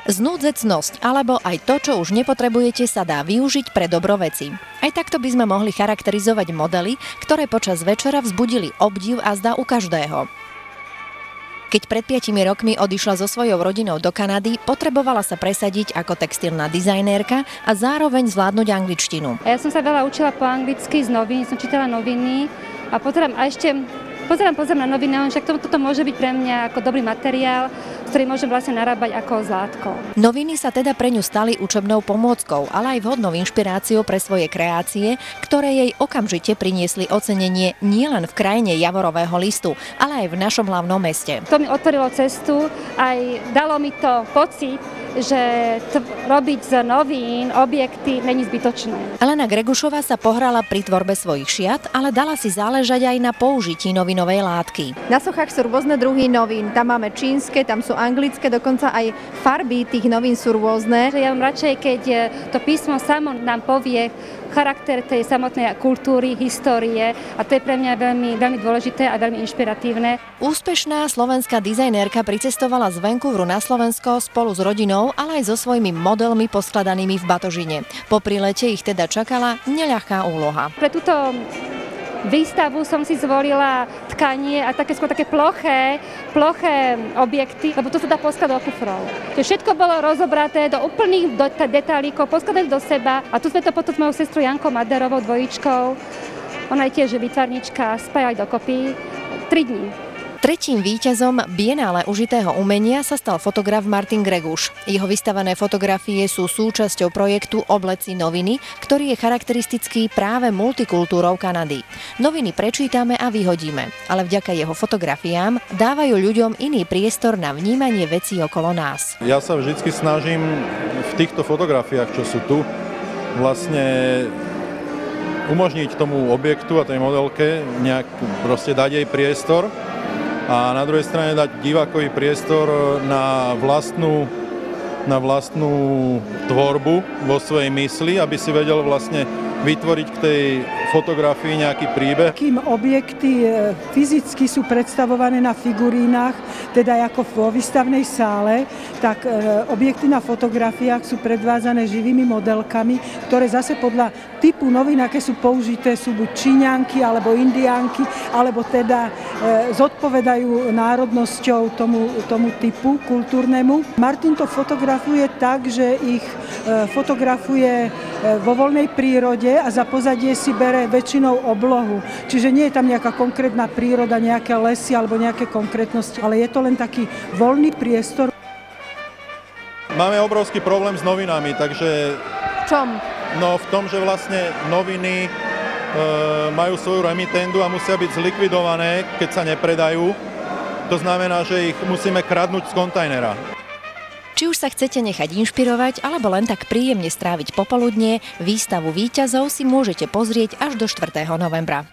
Znúdzecnosť alebo aj to, čo už nepotrebujete, sa dá využiť pre dobro veci. Aj takto by sme mohli charakterizovať modely, ktoré počas večera vzbudili obdiv a zdá u každého. Keď pred 5 rokmi odišla so svojou rodinou do Kanady, potrebovala sa presadiť ako textilná dizajnérka a zároveň zvládnuť angličtinu. Ja som sa veľa učila po anglicky z novín, som čítala noviny a pozerám na noviny, však toto môže byť pre mňa ako dobrý materiál, s ktorým môžem vlastne narábať ako zlátko. Noviny sa teda pre ňu stali učebnou pomôckou, ale aj vhodnou inšpiráciou pre svoje kreácie, ktoré jej okamžite priniesli ocenenie nielen v krajine javorového listu, ale aj v našom hlavnom meste. To mi otvorilo cestu, aj dalo mi to pocit, že robiť z novín objekty není zbytočné. Elena Gregušová sa pohrala pri tvorbe svojich šiat, ale dala si záležať aj na použití novinovej látky. Na sochách sú rôzne druhy novín. Tam máme čínske, tam sú anglické, dokonca aj farby tých novín sú rôzne. Ja mám radšej, keď to písmo samo nám povie charakter tej samotnej kultúry, histórie a to je pre mňa veľmi, veľmi dôležité a veľmi inšpiratívne. Úspešná slovenská dizajnérka pricestovala z Vancouveru na Slovensko spolu s rodinou, ale aj so svojimi modelmi poskladanými v batožine. Po prilete ich teda čakala neľahká úloha. Pre túto výstavu som si zvolila tkanie a skôr také ploché objekty, lebo to sa dá poskladať do kufrov. Všetko bolo rozobraté do úplných detailíkov, poskladať do seba a tu sme to potom s mojou sestrou Jankou Maderovou, dvojičkou. Ona je tiež výtvarnička, spájali dokopy 3 dní. Tretím víťazom Bienále užitého umenia sa stal fotograf Martin Greguš. Jeho vystavané fotografie sú súčasťou projektu Obleci noviny, ktorý je charakteristický práve multikultúrou Kanady. Noviny prečítame a vyhodíme, ale vďaka jeho fotografiám dávajú ľuďom iný priestor na vnímanie vecí okolo nás. Ja sa vždycky snažím v týchto fotografiách, čo sú tu, vlastne umožniť tomu objektu a tej modelke nejak proste dať jej priestor. A na druhej strane dať divákovi priestor na vlastnú tvorbu vo svojej mysli, aby si vedel vlastne vytvoriť k tej fotografii nejaký príbeh. Kým objekty fyzicky sú predstavované na figurínach, teda ako vo výstavnej sále, tak objekty na fotografiách sú predvádzané živými modelkami, ktoré zase podľa typu novín, aké sú použité, sú buď Číňanky alebo Indiánky, alebo teda zodpovedajú národnosťou tomu typu kultúrnemu. Martin to fotografuje tak, že ich fotografuje vo voľnej prírode a za pozadie si bere väčšinou oblohu. Čiže nie je tam nejaká konkrétna príroda, nejaké lesy alebo nejaké konkrétnosti, ale je to len taký voľný priestor. Máme obrovský problém s novinami, takže... V čom? No v tom, že vlastne noviny majú svoju remitendu a musia byť zlikvidované, keď sa nepredajú. To znamená, že ich musíme kradnúť z kontajnera. Či už sa chcete nechať inšpirovať, alebo len tak príjemne stráviť popoludnie, výstavu víťazov si môžete pozrieť až do 4. novembra.